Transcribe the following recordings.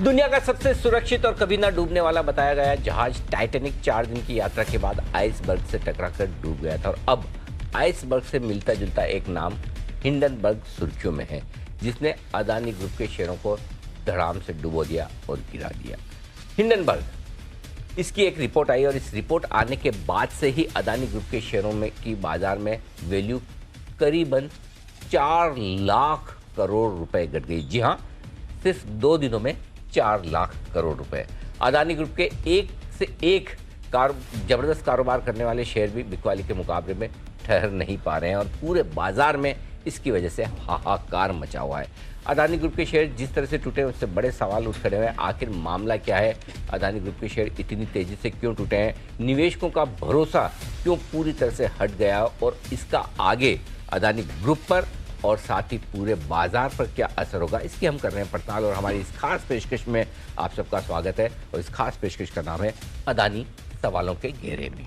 दुनिया का सबसे सुरक्षित और कभी ना डूबने वाला बताया गया जहाज टाइटैनिक 4 दिन की यात्रा के बाद आइसबर्ग से टकराकर डूब गया था और अब आइसबर्ग से मिलता जुलता एक नाम हिंडनबर्ग सुर्खियों में है, जिसने अदानी ग्रुप के शेयरों को धड़ाम से डुबो दिया और गिरा दिया। हिंडनबर्ग, इसकी एक रिपोर्ट आई और इस रिपोर्ट आने के बाद से ही अदानी ग्रुप के शेयरों में की बाजार में वैल्यू करीबन 4 लाख करोड़ रुपए घट गई। जी हाँ, सिर्फ 2 दिनों में 4 लाख करोड़ रुपए। अदानी ग्रुप के एक से एक जबरदस्त कारोबार करने वाले शेयर भी बिकवाली के मुकाबले में ठहर नहीं पा रहे हैं और पूरे बाजार में इसकी वजह से हाहाकार मचा हुआ है। अदानी ग्रुप के शेयर जिस तरह से टूटे उससे बड़े सवाल उठ खड़े हुए हैं। आखिर मामला क्या है? अदानी ग्रुप के शेयर इतनी तेजी से क्यों टूटे हैं? निवेशकों का भरोसा क्यों पूरी तरह से हट गया और इसका आगे अदानी ग्रुप पर और साथ ही पूरे बाजार पर क्या असर होगा, इसकी हम कर रहे हैं पड़ताल। और हमारी इस खास पेशकश में आप सबका स्वागत है और इस खास पेशकश का नाम है अदानी सवालों के घेरे में।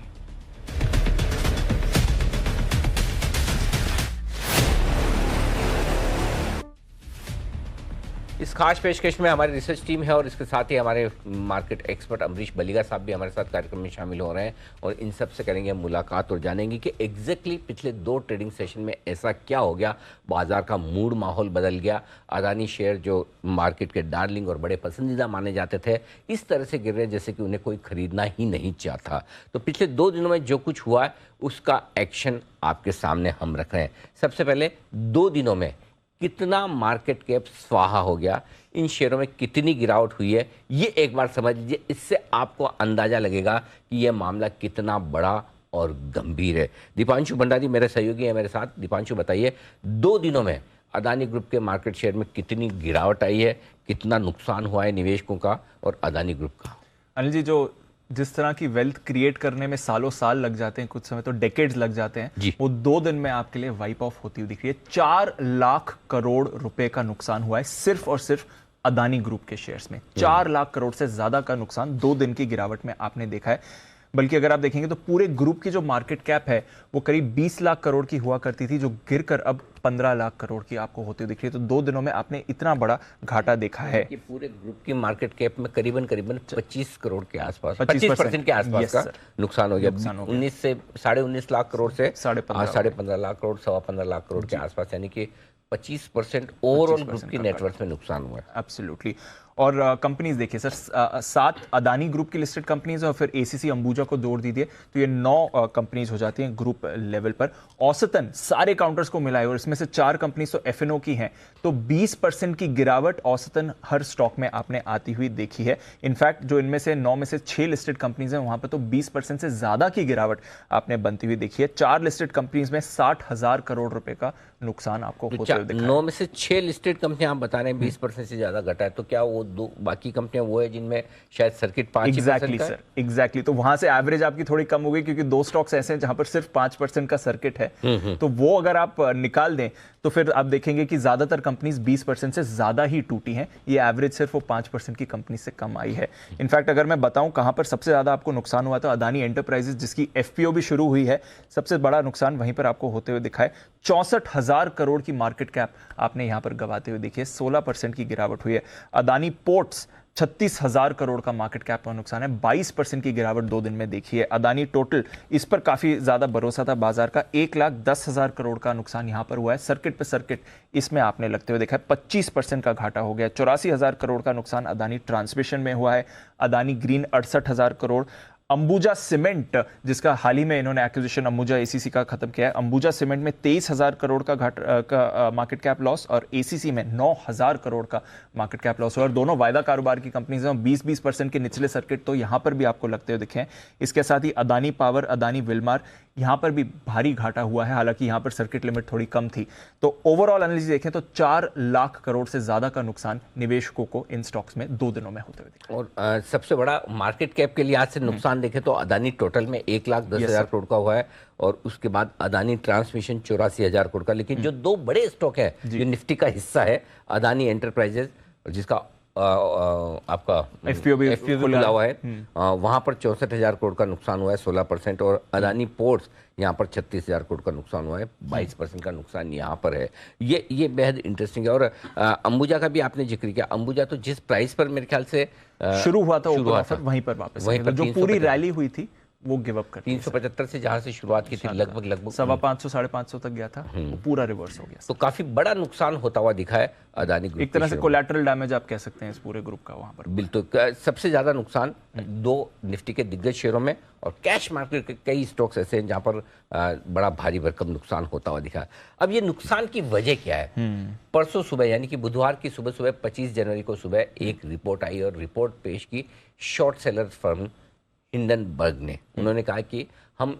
इस खास पेशकश में हमारी रिसर्च टीम है और इसके साथ ही हमारे मार्केट एक्सपर्ट अमरीश बलिगा साहब भी हमारे साथ कार्यक्रम में शामिल हो रहे हैं और इन सब से करेंगे मुलाकात और जानेंगे कि एग्जैक्टली पिछले 2 ट्रेडिंग सेशन में ऐसा क्या हो गया, बाजार का मूड माहौल बदल गया। अदानी शेयर जो मार्केट के डार्लिंग और बड़े पसंदीदा माने जाते थे, इस तरह से गिर रहे जैसे कि उन्हें कोई खरीदना ही नहीं चाहता। तो पिछले 2 दिनों में जो कुछ हुआ है उसका एक्शन आपके सामने हम रख रहे हैं। सबसे पहले 2 दिनों में कितना मार्केट कैप स्वाहा हो गया, इन शेयरों में कितनी गिरावट हुई है, ये एक बार समझ लीजिए। इससे आपको अंदाजा लगेगा कि यह मामला कितना बड़ा और गंभीर है। दीपांशु भंडारी मेरे सहयोगी हैं मेरे साथ। दीपांशु, बताइए 2 दिनों में अदानी ग्रुप के मार्केट शेयर में कितनी गिरावट आई है, कितना नुकसान हुआ है निवेशकों का और अदानी ग्रुप का? अनिल जी, जो जिस तरह की वेल्थ क्रिएट करने में सालों साल लग जाते हैं, कुछ समय तो डेकेड्स लग जाते हैं, वो 2 दिन में आपके लिए वाइप ऑफ होती हुई दिख रही है। 4 लाख करोड़ रुपए का नुकसान हुआ है सिर्फ और सिर्फ अदानी ग्रुप के शेयर्स में। 4 लाख करोड़ से ज्यादा का नुकसान 2 दिन की गिरावट में आपने देखा है। बल्कि अगर आप देखेंगे तो पूरे ग्रुप की जो मार्केट कैप है वो करीब 20 लाख करोड़ की हुआ करती थी, जो गिरकर अब 15 लाख करोड़ की आपको होती दिख रही है। तो 2 दिनों में आपने इतना बड़ा घाटा देखा है कि पूरे ग्रुप की मार्केट कैप में करीबन 25 करोड़ के आसपास, 25% के आसपास का नुकसान हो गया। 19 से 19.5 लाख करोड़ से 15.5 लाख करोड़, 15.25 लाख करोड़ के आसपास, यानी कि 25% ओवरऑल ग्रुप की नेटवर्थ में नुकसान हुआ है। एब्सोल्युटली। और कंपनीज देखिए सर, 7 अदानी ग्रुप की लिस्टेड कंपनीज और फिर एसीसी अंबुजा को जोड़ दीजिए तो ये 9 कंपनीज हो जाती हैं ग्रुप लेवल पर। औसतन सारे काउंटर्स को मिलाए और इसमें से 4 कंपनीज तो एफएनओ की हैं, तो 20% की गिरावट औसतन हर स्टॉक में आपने आती हुई देखी है। इनफैक्ट जो इनमें से 9 में से 6 लिस्टेड कंपनीज हैं वहां पर तो 20% से ज्यादा की गिरावट आपने बनती हुई देखी है। 4 लिस्टेड कंपनीज में 60,000 करोड़ रुपए का नुकसान आपको होते हुए दिखा है। 9 में से 6 लिस्टेड कंपनियां आप बता रहे हैं 20% से ज्यादा घटा है, तो क्या वो 2 बाकी कंपनियां वो है जिनमें शायद सर्किट 5% का है? एग्जैक्टली, तो वहां से एवरेज आपकी थोड़ी कम हो गई क्योंकि 2 स्टॉक्स ऐसे हैं जहां पर सिर्फ 5% का सर्किट है। तो वो अगर आप निकाल दें तो फिर आप देखेंगे कि ज्यादातर कंपनीज 20% से ज्यादा ही टूटी हैं। ये एवरेज सिर्फ वो 5% की कंपनी से कम आई है। इनफैक्ट अगर मैं बताऊं कहां पर सबसे ज्यादा आपको नुकसान हुआ तो अदानी एंटरप्राइजेस, जिसकी एफपीओ भी शुरू हुई है, सबसे बड़ा नुकसान वहीं पर आपको होते हुए दिखा है। 64,000 करोड़ की मार्केट कैप आपने यहां पर गवाते हुए देखिए, 16% की गिरावट हुई है। अदानी पोर्ट्स, 36,000 करोड़ का मार्केट कैप का नुकसान है, 22% की गिरावट 2 दिन में देखी है। अदानी टोटल, इस पर काफी ज्यादा भरोसा था बाजार का, 1,10,000 करोड़ का नुकसान यहां पर हुआ है। सर्किट पे सर्किट इसमें आपने लगते हुए देखा है, 25% का घाटा हो गया। 84,000 करोड़ का नुकसान अदानी ट्रांसमिशन में हुआ है। अदानी ग्रीन 68,000 करोड़। अंबुजा सीमेंट, जिसका हाल ही में इन्होंने एक्विजिशन अंबुजा एसीसी का खत्म किया है, अंबुजा सीमेंट में 23,000 करोड़ का मार्केट कैप लॉस और एसीसी में 9,000 करोड़ का मार्केट कैप लॉस। और दोनों वायदा कारोबार की कंपनीज हैं, 20% के निचले सर्किट तो यहां पर भी आपको लगते हुए दिखे हैं। इसके साथ ही अदानी पावर, अदानी विलमार, यहां पर भी भारी घाटा हुआ है, हालांकि यहां पर सर्किट लिमिट थोड़ी कम थी। तो ओवरऑल एनालिसिस देखें तो 4 लाख करोड़ से ज्यादा का नुकसान निवेशकों को इन स्टॉक्स में 2 दिनों में होते हुए दिखा। और सबसे बड़ा मार्केट कैप के लिहाज से नुकसान देखें तो अदानी टोटल में 1,10,000 करोड़ का हुआ है और उसके बाद अदानी ट्रांसमिशन 84,000 करोड़ का। लेकिन जो 2 बड़े स्टॉक है जो निफ्टी का हिस्सा है, अदानी एंटरप्राइजेस जिसका आपका एफपीओ भी खुला हुआ है, वहां पर 64,000 करोड़ का नुकसान हुआ है, 16%। और अदानी पोर्ट्स यहाँ पर 36,000 करोड़ का नुकसान हुआ है, 22% का नुकसान यहाँ पर है। ये बेहद इंटरेस्टिंग है। और अंबुजा का भी आपने जिक्र किया। अंबुजा तो जिस प्राइस पर मेरे ख्याल से शुरू हुआ था ओपन ऑफर, वहीं पर वापस वहीं पर जो पूरी रैली हुई थी वो गिव अप कर 375 से जहां से शुरुआत की थी लगभग 550 550 तक गया था, वो पूरा रिवर्स हो गया। तो काफी बड़ा नुकसान होता हुआ दिखा है अदानी ग्रुप। एक तरह से कोलैटरल डैमेज आप कह सकते हैं इस पूरे ग्रुप का वहां पर। बिल्कुल सबसे ज्यादा नुकसान 2 निफ्टी के दिग्गज शेयरों में और कैश मार्केट के कई स्टॉक्स ऐसे हैं जहां पर बड़ा भारी भरकम नुकसान होता हुआ दिखा। अब ये नुकसान की वजह क्या है? परसों सुबह यानी कि बुधवार की सुबह 25 जनवरी को सुबह एक रिपोर्ट आई और रिपोर्ट पेश की शॉर्ट सेलर फर्म हिंडनबर्ग ने। उन्होंने कहा कि हम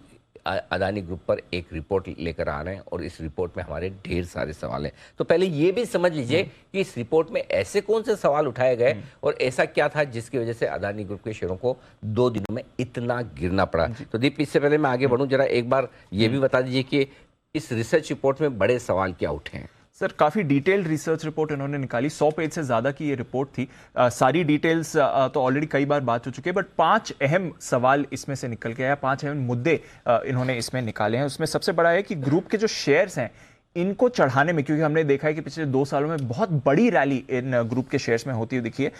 अदानी ग्रुप पर एक रिपोर्ट लेकर आ रहे हैं और इस रिपोर्ट में हमारे ढेर सारे सवाल हैं। तो पहले ये भी समझ लीजिए कि इस रिपोर्ट में ऐसे कौन से सवाल उठाए गए और ऐसा क्या था जिसकी वजह से अदानी ग्रुप के शेयरों को 2 दिनों में इतना गिरना पड़ा। तो दीप, इससे पहले मैं आगे बढ़ूं, जरा एक बार ये भी बता दीजिए कि इस रिसर्च रिपोर्ट में बड़े सवाल क्या उठे हैं? सर काफ़ी डिटेल्ड रिसर्च रिपोर्ट इन्होंने निकाली, 100 पेज से ज़्यादा की ये रिपोर्ट थी। सारी डिटेल्स तो ऑलरेडी कई बार बात हो चुकी है, बट 5 अहम सवाल इसमें से निकल के आया, 5 अहम मुद्दे इन्होंने इसमें निकाले हैं। उसमें सबसे बड़ा है कि ग्रुप के जो शेयर्स हैं इनको चढ़ाने में, क्योंकि हमने देखा है कि पिछले 2 सालों में बहुत बड़ी रैली इन ग्रुप के शेयर्स में होती हुई दिखी है,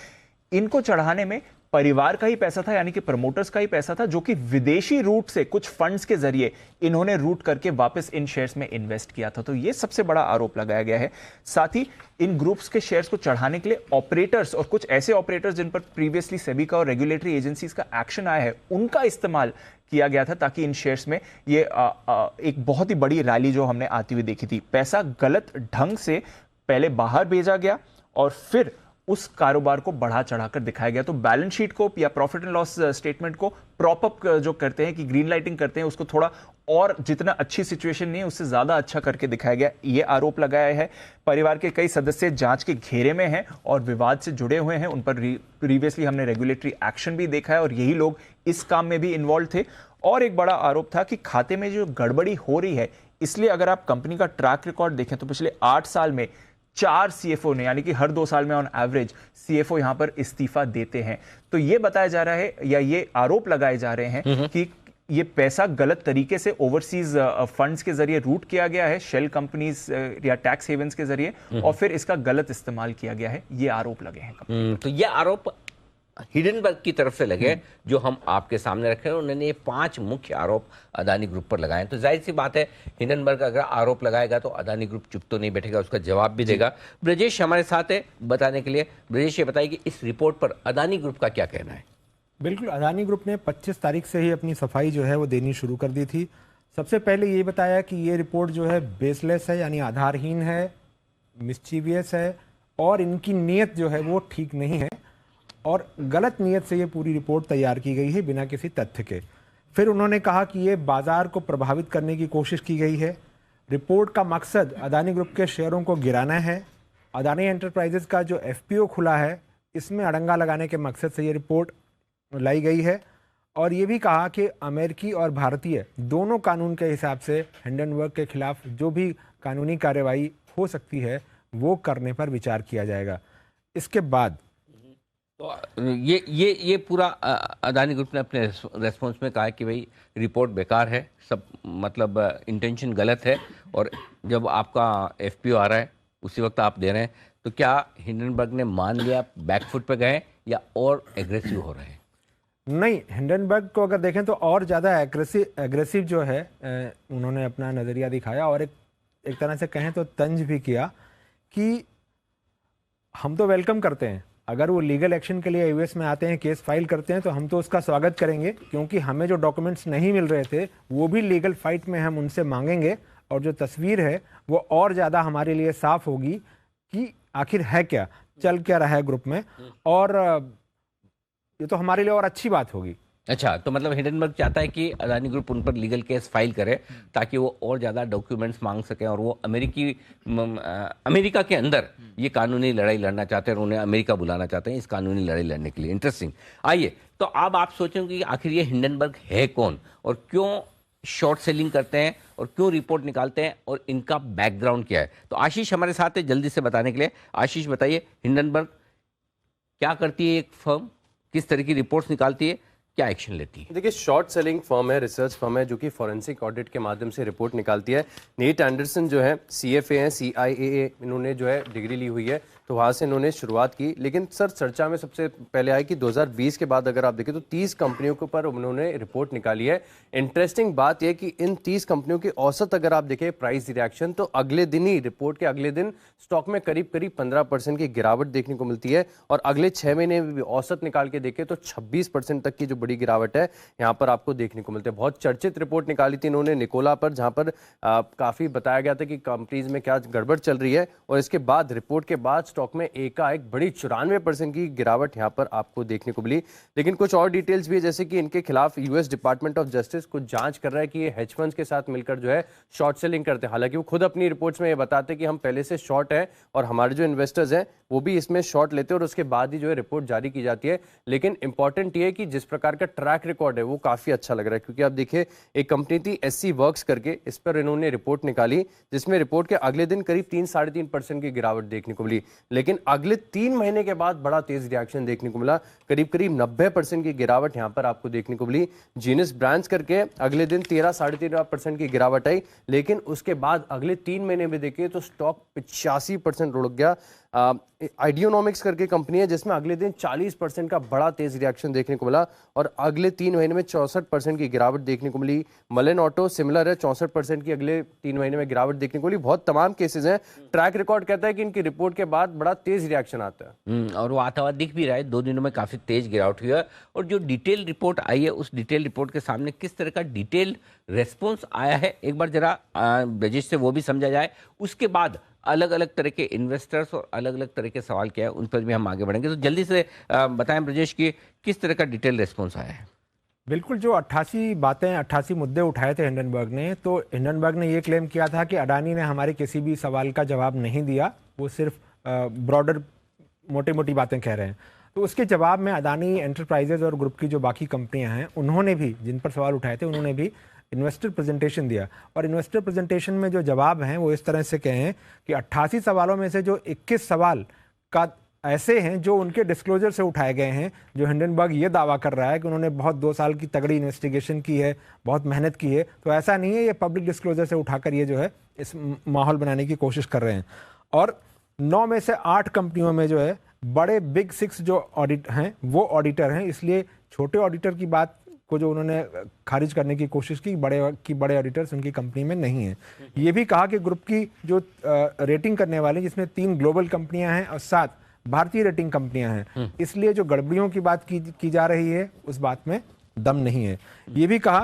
इनको चढ़ाने में परिवार का ही पैसा था, यानी कि प्रमोटर्स का ही पैसा था, जो कि विदेशी रूट से कुछ फंड्स के जरिए इन्होंने रूट करके वापस इन शेयर्स में इन्वेस्ट किया था। तो ये सबसे बड़ा आरोप लगाया गया है। साथ ही इन ग्रुप्स के शेयर्स को चढ़ाने के लिए ऑपरेटर्स और कुछ ऐसे ऑपरेटर्स जिन पर प्रीवियसली सेबी का और रेगुलेटरी एजेंसीज का एक्शन आया है, उनका इस्तेमाल किया गया था ताकि इन शेयर्स में ये एक बहुत ही बड़ी रैली जो हमने आती हुई देखी थी। पैसा गलत ढंग से पहले बाहर भेजा गया और फिर उस कारोबार को बढ़ा चढ़ाकर दिखाया गया। तो बैलेंस शीट को या प्रॉफिट एंड लॉस स्टेटमेंट को प्रॉप अप जो करते हैं कि ग्रीन लाइटिंग करते हैं, उसको थोड़ा और जितना अच्छी सिचुएशन नहीं है उससे ज्यादा अच्छा करके दिखाया गया, ये आरोप लगाया है। परिवार के कई सदस्य जांच के घेरे में हैं और विवाद से जुड़े हुए हैं, उन पर प्रीवियसली हमने रेगुलेटरी एक्शन भी देखा है और यही लोग इस काम में भी इन्वॉल्व थे। और एक बड़ा आरोप था कि खाते में जो गड़बड़ी हो रही है, इसलिए अगर आप कंपनी का ट्रैक रिकॉर्ड देखें तो पिछले 8 साल में 4 सीएफओ ने, यानी कि हर 2 साल में ऑन एवरेज सीएफओ यहां पर इस्तीफा देते हैं। तो ये बताया जा रहा है या ये आरोप लगाए जा रहे हैं कि ये पैसा गलत तरीके से ओवरसीज फंड्स के जरिए रूट किया गया है, शेल कंपनीज या टैक्स हेवंस के जरिए, और फिर इसका गलत इस्तेमाल किया गया है। ये आरोप लगे हैं। तो ये आरोप हिंडनबर्ग की तरफ से लगे जो हम आपके सामने रखे हैं। उन्होंने ये 5 मुख्य आरोप अदानी ग्रुप पर लगाए हैं। तो जाहिर सी बात है हिंडनबर्ग अगर आरोप लगाएगा तो अदानी ग्रुप चुप तो नहीं बैठेगा, उसका जवाब भी देगा। ब्रजेश हमारे साथ है बताने के लिए। ब्रजेश ये बताइए कि इस रिपोर्ट पर अदानी ग्रुप का क्या कहना है? बिल्कुल, अदानी ग्रुप ने 25 तारीख से ही अपनी सफाई जो है वो देनी शुरू कर दी थी। सबसे पहले ये बताया कि ये रिपोर्ट जो है बेसलेस है, यानी आधारहीन है, मिस्चीवियस है और इनकी नीयत जो है वो ठीक नहीं है और गलत नीयत से ये पूरी रिपोर्ट तैयार की गई है बिना किसी तथ्य के। फिर उन्होंने कहा कि ये बाजार को प्रभावित करने की कोशिश की गई है। रिपोर्ट का मकसद अदानी ग्रुप के शेयरों को गिराना है। अदानी एंटरप्राइजेज का जो एफपीओ खुला है, इसमें अड़ंगा लगाने के मकसद से ये रिपोर्ट लाई गई है। और ये भी कहा कि अमेरिकी और भारतीय दोनों कानून के हिसाब से हिंडनबर्ग के खिलाफ जो भी कानूनी कार्रवाई हो सकती है वो करने पर विचार किया जाएगा। इसके बाद तो ये पूरा अदानी ग्रुप ने अपने रेस्पॉन्स में कहा कि भाई रिपोर्ट बेकार है, सब मतलब इंटेंशन गलत है और जब आपका एफपीओ आ रहा है उसी वक्त आप दे रहे हैं। तो क्या हिंडनबर्ग ने मान लिया, बैकफुट पे गए या और एग्रेसिव हो रहे हैं? नहीं, हिंडनबर्ग को अगर देखें तो और ज़्यादा एग्रेसिव जो है उन्होंने अपना नज़रिया दिखाया और एक तरह से कहें तो तंज भी किया कि हम तो वेलकम करते हैं, अगर वो लीगल एक्शन के लिए यूएस में आते हैं, केस फाइल करते हैं तो हम तो उसका स्वागत करेंगे, क्योंकि हमें जो डॉक्यूमेंट्स नहीं मिल रहे थे वो भी लीगल फाइट में हम उनसे मांगेंगे और जो तस्वीर है वो और ज़्यादा हमारे लिए साफ होगी कि आखिर है क्या, चल क्या रहा है ग्रुप में, और ये तो हमारे लिए और अच्छी बात होगी। अच्छा, तो मतलब हिंडनबर्ग चाहता है कि अदानी ग्रुप उन पर लीगल केस फाइल करे ताकि वो और ज़्यादा डॉक्यूमेंट्स मांग सकें और वो अमेरिका के अंदर ये कानूनी लड़ाई लड़ना चाहते हैं और उन्हें अमेरिका बुलाना चाहते हैं इस कानूनी लड़ाई लड़ने के लिए। इंटरेस्टिंग। आइए, तो अब आप सोचेंगे कि आखिर ये हिंडनबर्ग है कौन और क्यों शॉर्ट सेलिंग करते हैं और क्यों रिपोर्ट निकालते हैं और इनका बैकग्राउंड क्या है। तो आशीष हमारे साथ है जल्दी से बताने के लिए। आशीष बताइए, हिंडनबर्ग क्या करती है एक फर्म, किस तरह की रिपोर्ट्स निकालती है, क्या एक्शन लेती है? देखिए, शॉर्ट सेलिंग फर्म है, रिसर्च फर्म है, जो कि फॉरेंसिक ऑडिट के माध्यम से रिपोर्ट निकालती है। नेट एंडरसन जो है CFA हैं, CIA इन्होंने जो है डिग्री ली हुई है, तो वहाँ से इन्होंने शुरुआत की। लेकिन सर चर्चा में सबसे पहले आई कि 2020 के बाद अगर आप देखें तो 30 कंपनियों के ऊपर उन्होंने रिपोर्ट निकाली है। इंटरेस्टिंग बात यह कि इन 30 कंपनियों की औसत अगर आप देखें प्राइस रिएक्शन, तो अगले दिन ही, रिपोर्ट के अगले दिन स्टॉक में करीब 15% की गिरावट देखने को मिलती है। और अगले 6 महीने में भी औसत निकाल के देखें तो 26% तक की जो बड़ी गिरावट है यहाँ पर आपको देखने को मिलती है। बहुत चर्चित रिपोर्ट निकाली थी इन्होंने निकोला पर, जहाँ पर काफ़ी बताया गया था कि कंपनीज में क्या गड़बड़ चल रही है। और इसके बाद, रिपोर्ट के बाद स्टॉक में एकाएक बड़ी 94% की गिरावट यहाँ पर आपको देखने को मिली। लेकिन कुछ और डिटेल्स भी है, जैसे कि इनके खिलाफ US डिपार्टमेंट ऑफ जस्टिस कुछ जांच कर रहा है कि ये हेज फंड्स के साथ मिलकर जो है शॉर्ट सेलिंग करते हैं। हालांकि वो खुद अपनी रिपोर्ट्स में ये बताते हैं कि हम पहले से शॉर्ट हैं और हमारे जो इन्वेस्टर्स हैं वो भी इसमें शॉर्ट लेते हैं, और उसके बाद ही जो है रिपोर्ट जारी की जाती है। लेकिन इंपॉर्टेंट ये है कि जिस प्रकार का ट्रैक रिकॉर्ड है वो काफी अच्छा लग रहा है, क्योंकि आप देखिए एक कंपनी थी SC वर्क्स करके, इस पर इन्होंने रिपोर्ट निकाली, जिसमें रिपोर्ट के अगले दिन करीब 3-3.5% की गिरावट देखने को मिली। लेकिन अगले 3 महीने के बाद बड़ा तेज रिएक्शन देखने को मिला, करीब 90% की गिरावट यहाँ पर आपको देखने को मिली। जीनस ब्रांड्स करके अगले दिन 13-13.5% की गिरावट आई, लेकिन उसके बाद अगले 3 महीने में देखिए तो स्टॉक 85% रुक गया। आइडियोनॉमिक्स करके कंपनी है, जिसमें अगले दिन 40% का बड़ा तेज रिएक्शन देखने को मिला, और अगले 3 महीने में 64% की गिरावट देखने को मिली। मलन ऑटो सिमिलर है, 64% की अगले 3 महीने में गिरावट देखने को मिली। बहुत तमाम केसेस हैं। ट्रैक रिकॉर्ड कहता है कि इनकी रिपोर्ट के बाद बड़ा तेज रिएक्शन आता है, और वो आता हुआ दिख भी रहा है। 2 दिनों में काफी तेज गिरावट हुई है, और जो डिटेल रिपोर्ट आई है उस डिटेल रिपोर्ट के सामने किस तरह का डिटेल रेस्पॉन्स आया है, एक बार जरा ब्रजेश से वो भी समझा जाए। उसके बाद अलग अलग तरह के इन्वेस्टर्स और अलग अलग तरह के सवाल क्या है, उन पर भी हम आगे बढ़ेंगे। तो जल्दी से बताएं ब्रजेश कि किस तरह का डिटेल रेस्पॉन्स आया है। बिल्कुल, जो 88 बातें, 88 मुद्दे उठाए थे हिंडनबर्ग ने, तो हिंडनबर्ग ने ये क्लेम किया था कि अडानी ने हमारे किसी भी सवाल का जवाब नहीं दिया, वो सिर्फ ब्रॉडर मोटी मोटी बातें कह रहे हैं। तो उसके जवाब में अडानी एंटरप्राइजेज और ग्रुप की जो बाकी कंपनियां हैं, उन्होंने भी, जिन पर सवाल उठाए थे, उन्होंने भी इन्वेस्टर प्रेजेंटेशन दिया। और इन्वेस्टर प्रेजेंटेशन में जो जवाब हैं वो इस तरह से कहे हैं कि 88 सवालों में से जो 21 सवाल का ऐसे हैं जो उनके डिस्क्लोजर से उठाए गए हैं, जो हिंडनबर्ग ये दावा कर रहा है कि उन्होंने बहुत 2 साल की तगड़ी इन्वेस्टिगेशन की है, बहुत मेहनत की है। तो ऐसा नहीं है, ये पब्लिक डिस्क्लोजर से उठाकर ये जो है इस माहौल बनाने की कोशिश कर रहे हैं। और 9 में से 8 कंपनियों में जो है बड़े बिग 6 जो ऑडिट हैं वो ऑडिटर हैं, इसलिए छोटे ऑडिटर की बात को जो उन्होंने खारिज करने की कोशिश की, बड़े ऑडिटर्स उनकी कंपनी में नहीं है। ये भी कहा कि ग्रुप की जो रेटिंग करने वाले, जिसमें 3 ग्लोबल कंपनियां हैं और 7 भारतीय रेटिंग कंपनियां हैं, इसलिए जो गड़बड़ियों की बात की जा रही है उस बात में दम नहीं है। ये भी कहा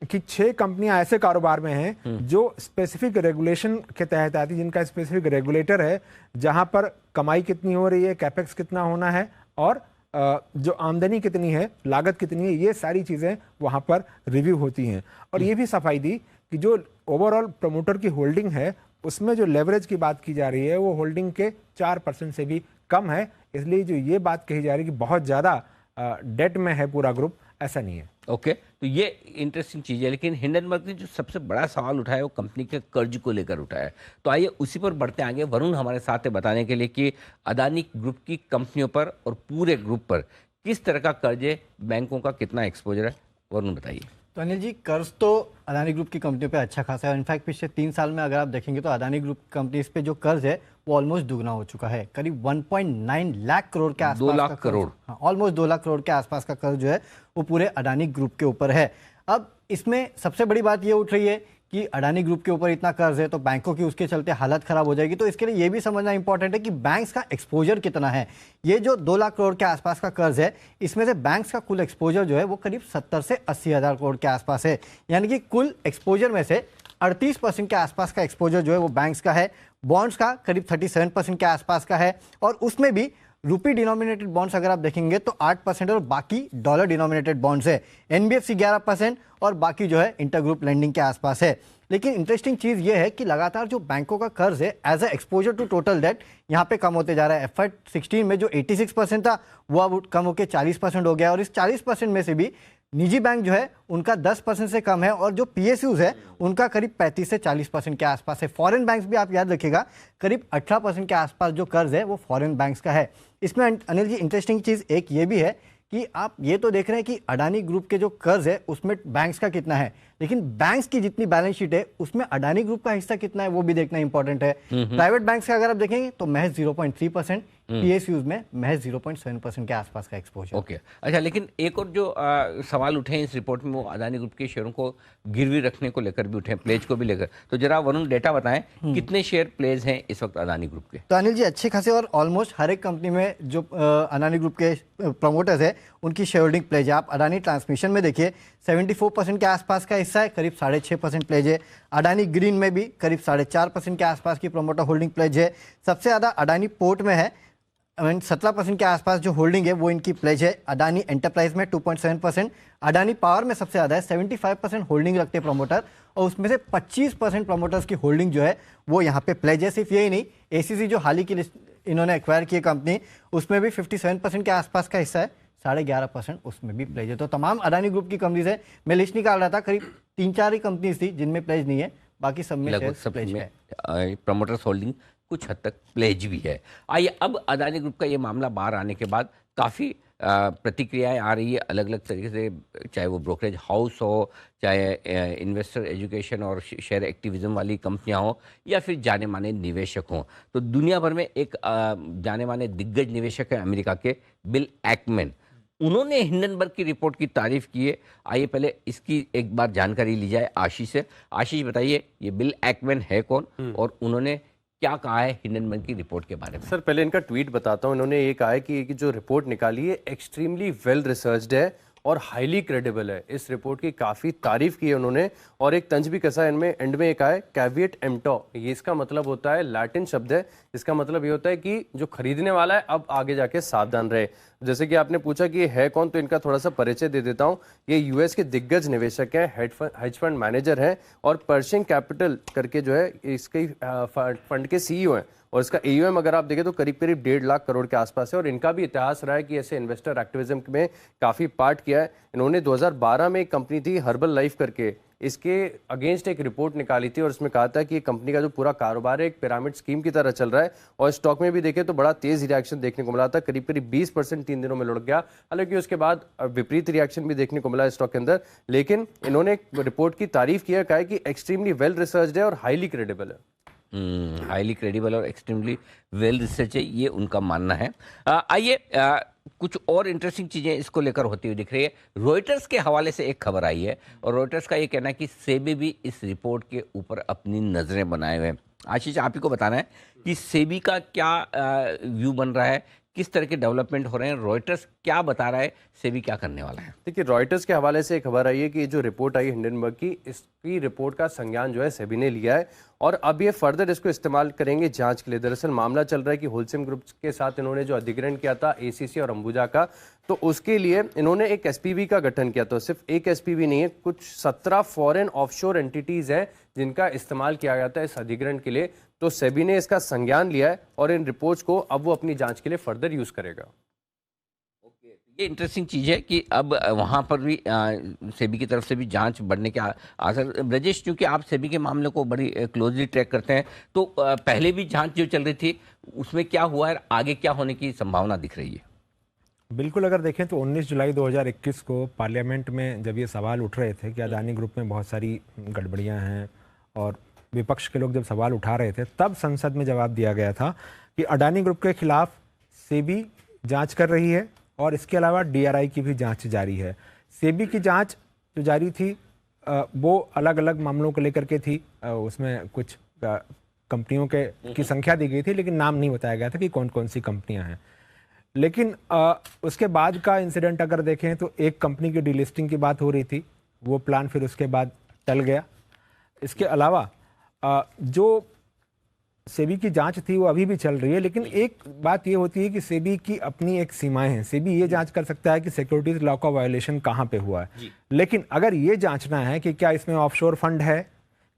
कि 6 कंपनियां ऐसे कारोबार में हैं जो स्पेसिफिक रेगुलेशन के तहत आती, जिनका स्पेसिफिक रेगुलेटर है, जहां पर कमाई कितनी हो रही है, कैपेक्स कितना होना है, और जो आमदनी कितनी है, लागत कितनी है, ये सारी चीज़ें वहाँ पर रिव्यू होती हैं। और ये भी सफाई दी कि जो ओवरऑल प्रमोटर की होल्डिंग है उसमें जो लेवरेज की बात की जा रही है वो होल्डिंग के 4% से भी कम है। इसलिए जो ये बात कही जा रही है कि बहुत ज़्यादा डेट में है पूरा ग्रुप, ऐसा नहीं है। ओके, तो ये इंटरेस्टिंग चीज़ है। लेकिन हिंडनबर्ग ने जो सबसे बड़ा सवाल उठाया वो कंपनी के कर्ज को लेकर उठाया। तो आइए उसी पर बढ़ते आगे। वरुण हमारे साथ है बताने के लिए कि अदानी ग्रुप की कंपनियों पर और पूरे ग्रुप पर किस तरह का कर्ज है, बैंकों का कितना एक्सपोजर है। वरुण बताइए। तो अनिल जी, कर्ज तो अदानी ग्रुप की कंपनियों पे अच्छा खासा है। इनफैक्ट पिछले 3 साल में अगर आप देखेंगे तो अदानी ग्रुप कंपनीज पे जो कर्ज है वो ऑलमोस्ट दुगना हो चुका है। करीब 1.9 लाख करोड़ के आसपास 2 लाख करोड़, हाँ, ऑलमोस्ट 2 लाख करोड़ के आसपास का कर्ज जो है वो पूरे अदानी ग्रुप के ऊपर है। अब इसमें सबसे बड़ी बात ये उठ रही है कि अडानी ग्रुप के ऊपर इतना कर्ज है तो बैंकों की उसके चलते हालत खराब हो जाएगी। तो इसके लिए ये भी समझना इंपॉर्टेंट है कि बैंक्स का एक्सपोजर कितना है। ये जो 2 लाख करोड़ के आसपास का कर्ज है, इसमें से बैंक्स का कुल एक्सपोजर जो है वो करीब 70 से 80 हज़ार करोड़ के आसपास है। यानी कि कुल एक्सपोजर में से 38% के आसपास का एक्सपोजर जो है वो बैंक्स का है। बॉन्ड्स का करीब 37% के आसपास का है, और उसमें भी रुपी डिनोमिनेटेड बॉन्ड्स अगर आप देखेंगे तो 8% और बाकी डॉलर डिनोमिनेटेड बॉन्ड्स है। एनबीएफसी 11% और बाकी जो है इंटरग्रुप लेंडिंग के आसपास है। लेकिन इंटरेस्टिंग चीज ये है कि लगातार जो बैंकों का कर्ज है as a exposure to total debt यहाँ पे कम होते जा रहा है। FY16 में जो 86% था वो अब कम होकर 40% हो गया, और इस 40% में से भी निजी बैंक जो है उनका 10% से कम है, और जो PSUs है उनका करीब 35 से 40% के आसपास है। फॉरेन बैंक्स भी आप याद रखिएगा करीब 18% के आसपास जो कर्ज है वो फॉरेन बैंक्स का है। इसमें अनिल जी इंटरेस्टिंग चीज़ एक ये भी है कि आप ये तो देख रहे हैं कि अडानी ग्रुप के जो कर्ज है उसमें बैंक्स का कितना है, लेकिन बैंक्स की जितनी बैलेंस शीट है उसमें अडानी ग्रुप का हिस्सा कितना है वो भी देखना इंपॉर्टेंट है। प्राइवेट बैंक्स का अगर आप देखेंगे तो महज 0.3%, पीएसयूज में महज 0.7% के आसपास का एक्सपोजर। ओके, अच्छा, लेकिन एक और जो सवाल उठे हैं इस रिपोर्ट में वो अदानी ग्रुप के शेयरों को गिरवी रखने को लेकर भी उठे हैं, प्लेज को भी लेकर। तो जरा वरुण डेटा बताएं, कितने शेयर प्लेज हैं इस वक्त अदानी ग्रुप के? तो अनिल जी अच्छे खासे और ऑलमोस्ट हर एक कंपनी में जो अडानी ग्रुप के प्रमोटर्स है उनकी शेयर होल्डिंग प्लेज है। आप अडानी ट्रांसमिशन में देखिए 74% के आसपास का हिस्सा है, करीब 6.5% प्लेज है। अडानी ग्रीन में भी करीब 4.5% के आसपास की प्रमोटर होल्डिंग प्लेज है। सबसे ज़्यादा अडानी पोर्ट में है, 17% के आसपास जो होल्डिंग है वो इनकी प्लेज है। अडानी एंटरप्राइज में 2.7%, अडानी पावर में सबसे ज़्यादा है, 75% होल्डिंग रखते हैं प्रमोटर, और उसमें से 25% प्रमोटर्स की होल्डिंग जो है वो यहाँ पे प्लेज है। सिर्फ यही नहीं, एसीसी जो हाल ही की लिस्ट इन्होंने एक्वायर की कंपनी, उसमें भी 57% के आसपास का हिस्सा है, 11.5% उसमें भी प्लेज है। तो तमाम अडानी ग्रुप की कंपनीज है। मैं लिस्ट निकाल रहा था, करीब 3-4 ही कंपनीज थी जिनमें प्लेज नहीं है, बाकी सब में लगभग सब प्लेज में है। प्रमोटर्स होल्डिंग कुछ हद तक प्लेज भी है। आइए, अब अदानी ग्रुप का ये मामला बाहर आने के बाद काफ़ी प्रतिक्रियाएं आ रही है अलग अलग तरीके से, चाहे वो ब्रोकरेज हाउस हो, चाहे इन्वेस्टर एजुकेशन और शेयर एक्टिविज्म वाली कंपनियां हो, या फिर जाने माने निवेशक हों। तो दुनिया भर में एक जाने माने दिग्गज निवेशक है अमेरिका के बिल एक्मैन, उन्होंने हिंडनबर्ग की रिपोर्ट की तारीफ की है। आइए पहले इसकी एक बार जानकारी ली जाए आशीष से। आशीष, बताइए ये बिल एक्मैन है कौन और उन्होंने क्या कहा है हिंडनबर्ग की रिपोर्ट के बारे में? सर, पहले इनका ट्वीट बताता हूं। इन्होंने ये कहा है कि जो रिपोर्ट निकाली है एक्सट्रीमली वेल रिसर्च्ड है और हाईली क्रेडिबल है। इस रिपोर्ट की काफ़ी तारीफ की है उन्होंने, और एक तंज भी कसा है इनमें। एंड में एक है कैविएट एम्प्टो, ये इसका मतलब होता है, लैटिन शब्द है, इसका मतलब ये होता है कि जो खरीदने वाला है अब आगे जाके सावधान रहे। जैसे कि आपने पूछा कि है कौन, तो इनका थोड़ा सा परिचय दे देता हूं। ये यूएस के दिग्गज निवेशक हैं, हेज फंड मैनेजर हैं, और पर्शियन कैपिटल करके जो है इसके फंड के सीईओ हैं। और इसका एयूएम अगर आप देखें तो करीब करीब 1.5 लाख करोड़ के आसपास है। और इनका भी इतिहास रहा है कि ऐसे इन्वेस्टर एक्टिविज्म में काफ़ी पार्ट किया है। इन्होंने 2012 में एक कंपनी थी हर्बल लाइफ करके, इसके अगेंस्ट एक रिपोर्ट निकाली थी और उसमें कहा था कि ये कंपनी का जो पूरा कारोबार है एक पिरामिड स्कीम की तरह चल रहा है। और स्टॉक में भी देखें तो बड़ा तेज रिएक्शन देखने को मिला था, करीब करीब 20% 3 दिनों में लुढ़क गया। हालांकि उसके बाद विपरीत रिएक्शन भी देखने को मिला स्टॉक के अंदर, लेकिन इन्होंने रिपोर्ट की तारीफ किया, कहा है कि एक्सट्रीमली वेल रिसर्च्ड है और हाईली क्रेडिबल है। हाईली क्रेडिबल और एक्सट्रीमली वेल रिसर्च है, ये उनका मानना है। आइए, कुछ और इंटरेस्टिंग चीज़ें इसको लेकर होती हुई दिख रही है। रॉयटर्स के हवाले से एक खबर आई है और रॉयटर्स का ये कहना है कि सेबी भी इस रिपोर्ट के ऊपर अपनी नज़रें बनाए हुए हैं। आशीष, आप ही को बताना है कि सेबी का क्या व्यू बन रहा है, किस तरह के डेवलपमेंट हो रहे हैं, रॉयटर्स क्या बता रहा है, सेबी क्या करने वाला है? देखिए, रॉयटर्स के हवाले से एक खबर आई है कि जो रिपोर्ट आई हिंडनबर्ग की, इसकी रिपोर्ट का संज्ञान जो है सेबी ने लिया है और अब ये फर्दर इसको इस्तेमाल करेंगे जांच के लिए। दरअसल मामला चल रहा है कि होलसेल ग्रुप के साथ इन्होंने जो अधिग्रहण किया था एसीसी और अंबुजा का, तो उसके लिए इन्होंने एक एसपीवी का गठन किया। तो सिर्फ एक एसपीवी नहीं है, कुछ 17 फॉरेन ऑफशोर एंटिटीज हैं जिनका इस्तेमाल किया गया था इस अधिग्रहण के लिए। तो सेबी ने इसका संज्ञान लिया है और इन रिपोर्ट्स को अब वो अपनी जांच के लिए फर्दर यूज करेगा। ये इंटरेस्टिंग चीज़ है कि अब वहाँ पर भी सेबी की तरफ से भी जांच बढ़ने के आसार। ब्रजेश, चूंकि आप सेबी के मामले को बड़ी क्लोजली ट्रैक करते हैं, तो पहले भी जांच जो चल रही थी उसमें क्या हुआ है, आगे क्या होने की संभावना दिख रही है? बिल्कुल, अगर देखें तो 19 जुलाई 2021 को पार्लियामेंट में जब ये सवाल उठ रहे थे कि अदानी ग्रुप में बहुत सारी गड़बड़ियां हैं और विपक्ष के लोग जब सवाल उठा रहे थे, तब संसद में जवाब दिया गया था कि अडानी ग्रुप के खिलाफ सेबी जांच कर रही है और इसके अलावा डीआरआई की भी जांच जारी है। सेबी की जांच जो जारी थी वो अलग अलग मामलों को लेकर के थी। उसमें कुछ कंपनियों की संख्या दी गई थी, लेकिन नाम नहीं बताया गया था कि कौन कौन सी कंपनियां हैं। लेकिन उसके बाद का इंसिडेंट अगर देखें तो एक कंपनी की डीलिस्टिंग की बात हो रही थी, वो प्लान फिर उसके बाद टल गया। इसके अलावा जो सेबी की जांच थी वो अभी भी चल रही है, लेकिन एक बात ये होती है कि सेबी की अपनी एक सीमाएं हैं। सेबी ये जांच कर सकता है कि सिक्योरिटीज लॉ का वायोलेशन कहां पे हुआ है, लेकिन अगर ये जांचना है कि क्या इसमें ऑफशोर फंड है,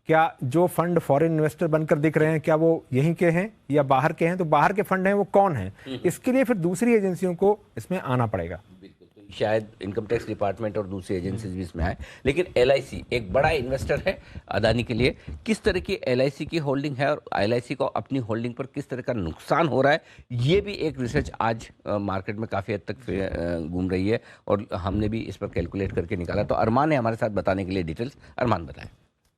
क्या जो फंड फॉरेन इन्वेस्टर बनकर दिख रहे हैं क्या वो यहीं के हैं या बाहर के हैं, तो बाहर के फंड हैं वो कौन हैं, इसके लिए फिर दूसरी एजेंसियों को इसमें आना पड़ेगा। बिल्कुल, तो शायद इनकम टैक्स डिपार्टमेंट और दूसरी एजेंसीज भी इसमें आए, लेकिन एलआईसी एक बड़ा इन्वेस्टर है अदानी के लिए। किस तरह की एलआईसी की होल्डिंग है और एलआईसी को अपनी होल्डिंग पर किस तरह का नुकसान हो रहा है, ये भी एक रिसर्च आज मार्केट में काफ़ी हद तक घूम रही है और हमने भी इस पर कैलकुलेट करके निकाला। तो अरमान है हमारे साथ बताने के लिए डिटेल्स। अरमान बताएं।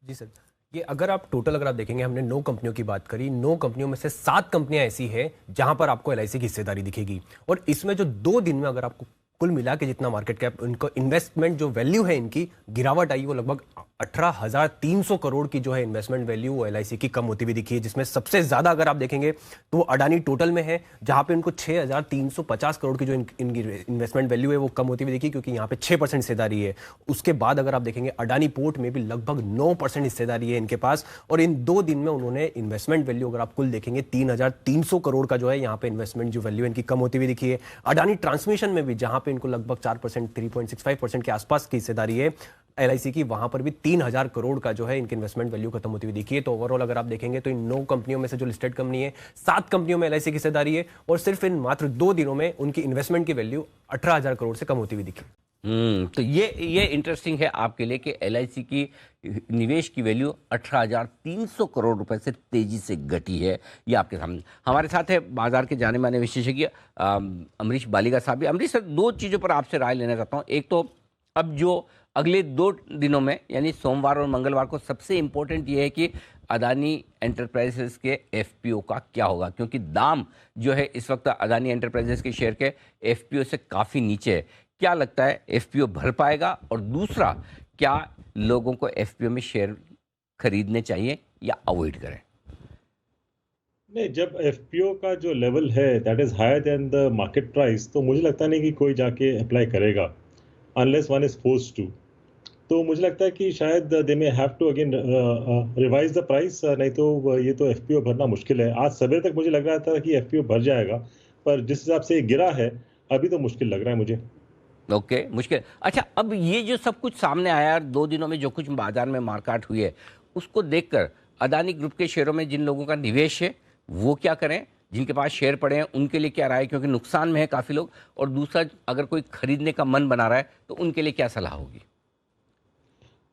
जी सर, ये अगर आप टोटल अगर आप देखेंगे, हमने 9 कंपनियों की बात करी, 9 कंपनियों में से 7 कंपनियां ऐसी हैं जहां पर आपको एलआईसी की हिस्सेदारी दिखेगी। और इसमें जो 2 दिन में अगर आपको कुल मिला के जितना मार्केट कैप, उनको इन्वेस्टमेंट जो वैल्यू है इनकी गिरावट आई, वो लगभग 18,300 करोड़ की जो है इन्वेस्टमेंट वैल्यू वो एलआईसी की कम होती हुई दिखी है, जिसमें सबसे ज्यादा अगर आप देखेंगे तो वो अडानी टोटल में है, जहां पे उनको 6,350 करोड़ की जो इनकी इन्वेस्टमेंट वैल्यू है वो कम होती हुई दिखी, क्योंकि यहाँ पे 6% हिस्सेदारी है। उसके बाद अगर आप देखेंगे अडानी पोर्ट में भी लगभग 9% हिस्सेदारी है इनके पास, और इन 2 दिन में उन्होंने इन्वेस्टमेंट वैल्यू अगर आप कुल देखेंगे 3,300 करोड़ का जो है यहाँ पे इन्वेस्टमेंट जो वैल्यू इनकी कम होती हुई दिखी है। अडानी ट्रांसमिशन में भी जहां पे इनको लगभग 4%, 3.65% के आसपास की हिस्सेदारी है एलआईसी की, वहां पर भी 3,000 करोड़ का जो है इनकी इन्वेस्टमेंट वैल्यू खत्म होती हुई दिखी है। तो ओवरऑल अगर आप देखेंगे तो इन 9 कंपनियों में से जो लिस्टेड कंपनी है, 7 कंपनियों में एलआईसी की हिस्सेदारी है, और सिर्फ इन मात्र 2 दिनों में उनकी इन्वेस्टमेंट की वैल्यू 18,000 करोड़ से कम होती हुई दिखी। तो ये इंटरेस्टिंग है आपके लिए कि एलआईसी की निवेश की वैल्यू 18,300 करोड़ रुपए से तेजी से घटी है। ये आपके सामने। हमारे साथ है बाजार के जाने माने विशेषज्ञ अमरीश बालिगा साहब भी। अमरीश सर, 2 चीज़ों पर आपसे राय लेना चाहता हूँ। एक तो अब जो अगले 2 दिनों में यानी सोमवार और मंगलवार को सबसे इंपॉर्टेंट ये है कि अदानी एंटरप्राइजेस के एफपीओ का क्या होगा, क्योंकि दाम जो है इस वक्त अदानी एंटरप्राइजेस के शेयर के एफपीओ से काफ़ी नीचे है। क्या लगता है एफपीओ भर पाएगा? और दूसरा, क्या लोगों को एफपीओ में शेयर खरीदने चाहिए या अवॉइड करें? नहीं, जब एफपीओ का जो लेवल है that is higher than the market price, तो मुझे लगता नहीं कि कोई जाके अप्लाई करेगा unless one is forced to. तो मुझे लगता है कि शायद they may have to again revise the price, नहीं तो ये तो एफपीओ भरना मुश्किल है। आज सवेरे तक मुझे लग रहा था कि एफपीओ भर जाएगा, पर जिस हिसाब से गिरा है अभी तो मुश्किल लग रहा है मुझे। ओके, मुश्किल। अच्छा, अब ये जो सब कुछ सामने आया 2 दिनों में, जो कुछ बाजार में मार्केट हुई है, उसको देखकर अदानी ग्रुप के शेयरों में जिन लोगों का निवेश है वो क्या करें, जिनके पास शेयर पड़े हैं उनके लिए क्या राय है, क्योंकि नुकसान में है काफ़ी लोग, और दूसरा अगर कोई खरीदने का मन बना रहा है तो उनके लिए क्या सलाह होगी?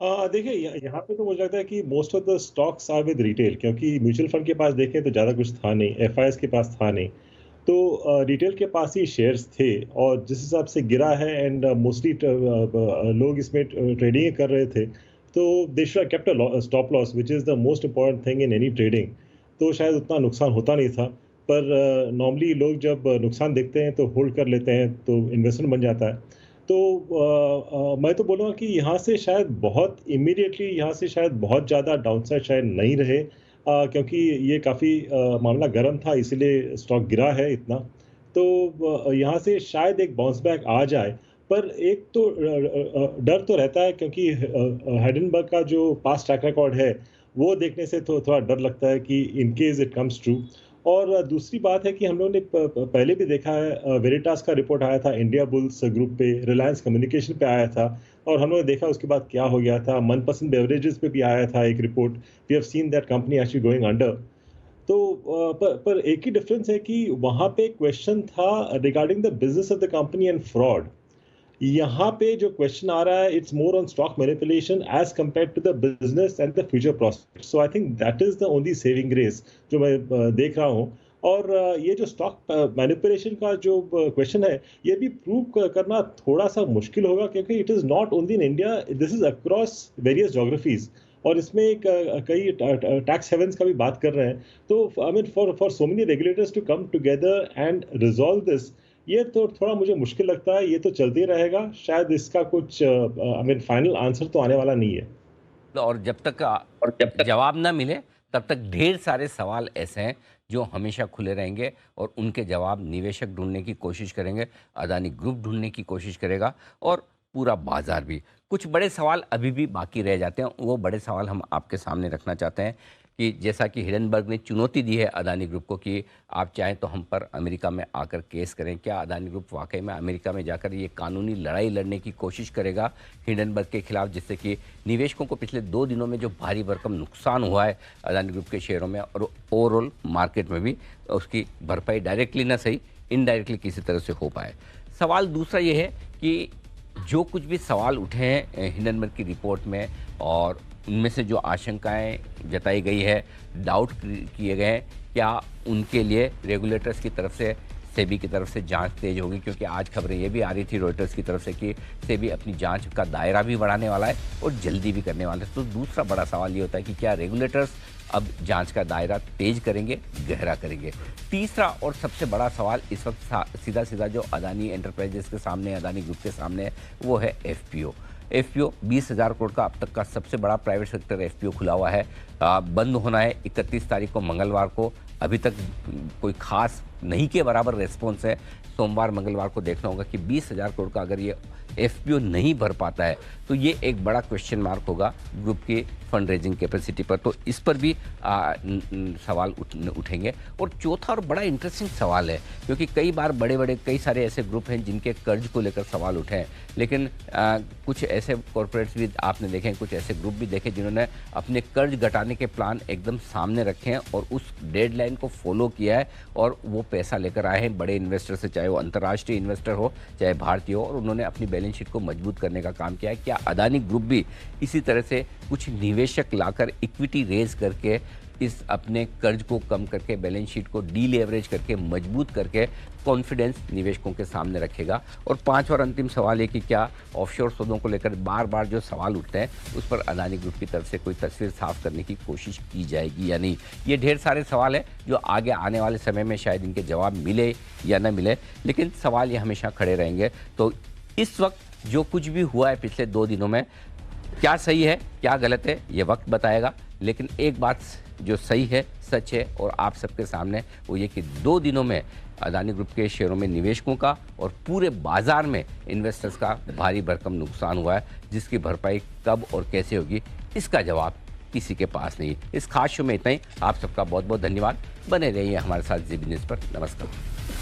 देखिए, यहाँ पे तो मुझे लगता है कि most of the stocks are with retail, क्योंकि म्यूचुअल फंड के पास देखें तो ज़्यादा कुछ था नहीं, एफआईएस के पास था नहीं, तो रिटेल के पास ही शेयर्स थे। और जिस हिसाब से गिरा है एंड मोस्टली लोग इसमें ट्रेडिंग कर रहे थे, तो they should have kept a stop loss which is the most important thing in any trading. तो शायद उतना नुकसान होता नहीं था, पर नॉर्मली लोग जब नुकसान देखते हैं तो होल्ड कर लेते हैं, तो इन्वेस्टमेंट बन जाता है। तो मैं तो बोलूँगा कि यहाँ से शायद बहुत इमीडिएटली यहाँ से शायद बहुत ज़्यादा डाउनसाइड शायद नहीं रहे, क्योंकि ये काफ़ी मामला गर्म था, इसीलिए स्टॉक गिरा है इतना। तो यहाँ से शायद एक बाउंस बैक आ जाए, पर एक तो डर तो रहता है, क्योंकि हाइडेनबर्ग का जो पास्ट ट्रैक रिकॉर्ड है वो देखने से तो थोड़ा डर लगता है कि in case it comes true. और दूसरी बात है कि हम लोगों ने पहले भी देखा है, वेरिटास का रिपोर्ट आया था इंडिया बुल्स ग्रुप पे, रिलायंस कम्युनिकेशन पे आया था, और हम लोगों ने देखा उसके बाद क्या हो गया था। मनपसंद बेवरेजेस पे भी आया था एक report, we have seen that company actually going under. तो पर एक ही डिफरेंस है कि वहाँ पे क्वेश्चन था regarding the business of the company and fraud. यहाँ पे जो क्वेश्चन आ रहा है, it's more on stock manipulation as compare to the business and the future prospect. So I think that is the only saving grace जो मैं देख रहा हूँ। और ये जो स्टॉक मैनिपुलेशन का जो क्वेश्चन है, ये भी प्रूव करना थोड़ा सा मुश्किल होगा, क्योंकि it is not only in India, this is across various geographies, और इसमें कई टैक्स हेवन्स का भी बात कर रहे हैं। तो I mean for so many regulators to come together and resolve this, ये तो थोड़ा मुझे मुश्किल लगता है। ये तो चलते रहेगा, शायद इसका कुछ आई मीन फाइनल आंसर तो आने वाला नहीं है। और जब तक जवाब ना मिले तब तक ढेर सारे सवाल ऐसे हैं जो हमेशा खुले रहेंगे, और उनके जवाब निवेशक ढूंढने की कोशिश करेंगे, अदानी ग्रुप ढूंढने की कोशिश करेगा, और पूरा बाजार भी। कुछ बड़े सवाल अभी भी बाकी रह जाते हैं, वो बड़े सवाल हम आपके सामने रखना चाहते हैं कि जैसा कि हिडनबर्ग ने चुनौती दी है अदानी ग्रुप को कि आप चाहें तो हम पर अमेरिका में आकर केस करें, क्या अदानी ग्रुप वाकई में अमेरिका में जाकर ये कानूनी लड़ाई लड़ने की कोशिश करेगा हिडनबर्ग के खिलाफ, जिससे कि निवेशकों को पिछले 2 दिनों में जो भारी भरकम नुकसान हुआ है अदानी ग्रुप के शेयरों में और ओवरऑल मार्केट में भी, उसकी भरपाई डायरेक्टली ना सही इनडायरेक्टली किसी तरह से हो पाए। सवाल दूसरा ये है कि जो कुछ भी सवाल उठे हैं हिंडनबर्ग की रिपोर्ट में और उनमें से जो आशंकाएं जताई गई है, डाउट किए गए हैं, क्या उनके लिए रेगुलेटर्स की तरफ से, सेबी की तरफ से जांच तेज होगी? क्योंकि आज खबरें ये भी आ रही थी रॉयटर्स की तरफ से कि सेबी अपनी जांच का दायरा भी बढ़ाने वाला है और जल्दी भी करने वाला है। तो दूसरा बड़ा सवाल ये होता है कि क्या रेगुलेटर्स अब जांच का दायरा तेज करेंगे, गहरा करेंगे? तीसरा और सबसे बड़ा सवाल इस वक्त सीधा सीधा जो अदानी एंटरप्राइजेस के सामने, अदानी ग्रुप के सामने है, वो है एफपीओ। एफपीओ 20,000 करोड़ का अब तक का सबसे बड़ा प्राइवेट सेक्टर एफपीओ खुला हुआ है। बंद होना है 31 तारीख को, मंगलवार को। अभी तक कोई खास नहीं के बराबर रेस्पॉन्स है। सोमवार मंगलवार को देखना होगा कि 20,000 करोड़ का अगर ये एफपीओ नहीं भर पाता है तो ये एक बड़ा क्वेश्चन मार्क होगा ग्रुप की फंड रेजिंग कैपेसिटी पर। तो इस पर भी सवाल उठेंगे। और चौथा और बड़ा इंटरेस्टिंग सवाल है, क्योंकि कई सारे ऐसे ग्रुप हैं जिनके कर्ज को लेकर सवाल उठे हैं, लेकिन कुछ ऐसे कॉरपोरेट्स भी आपने देखे हैं, कुछ ऐसे ग्रुप भी देखे जिन्होंने अपने कर्ज घटाने के प्लान एकदम सामने रखे हैं और उस डेडलाइन को फॉलो किया है और वो पैसा लेकर आए हैं बड़े इन्वेस्टर से, चाहे वो अंतर्राष्ट्रीय इन्वेस्टर हो चाहे भारतीय हो, और उन्होंने अपनी बैलेंस शीट को मजबूत करने का काम किया है। क्या अदानी ग्रुप भी इसी तरह से कुछ निवेशक लाकर इक्विटी रेज करके इस अपने कर्ज को कम करके, बैलेंस शीट को डीलेवरेज करके, मजबूत करके कॉन्फिडेंस निवेशकों के सामने रखेगा? और पांचवा और अंतिम सवाल है कि क्या ऑफशोर सौदों को लेकर बार बार जो सवाल उठते हैं उस पर अदानी ग्रुप की तरफ से कोई तस्वीर साफ करने की कोशिश की जाएगी या नहीं? ये ढेर सारे सवाल हैं जो आगे आने वाले समय में शायद इनके जवाब मिले या न मिले, लेकिन सवाल ये हमेशा खड़े रहेंगे। तो इस वक्त जो कुछ भी हुआ है पिछले 2 दिनों में, क्या सही है क्या गलत है ये वक्त बताएगा, लेकिन एक बात जो सही है, सच है और आप सबके सामने, वो ये कि 2 दिनों में अदानी ग्रुप के शेयरों में निवेशकों का और पूरे बाजार में इन्वेस्टर्स का भारी भरकम नुकसान हुआ है, जिसकी भरपाई कब और कैसे होगी इसका जवाब किसी के पास नहीं। इस खास शो में इतना ही। आप सबका बहुत बहुत धन्यवाद। बने रहिए हमारे साथ जी बिजनेस पर। नमस्कार।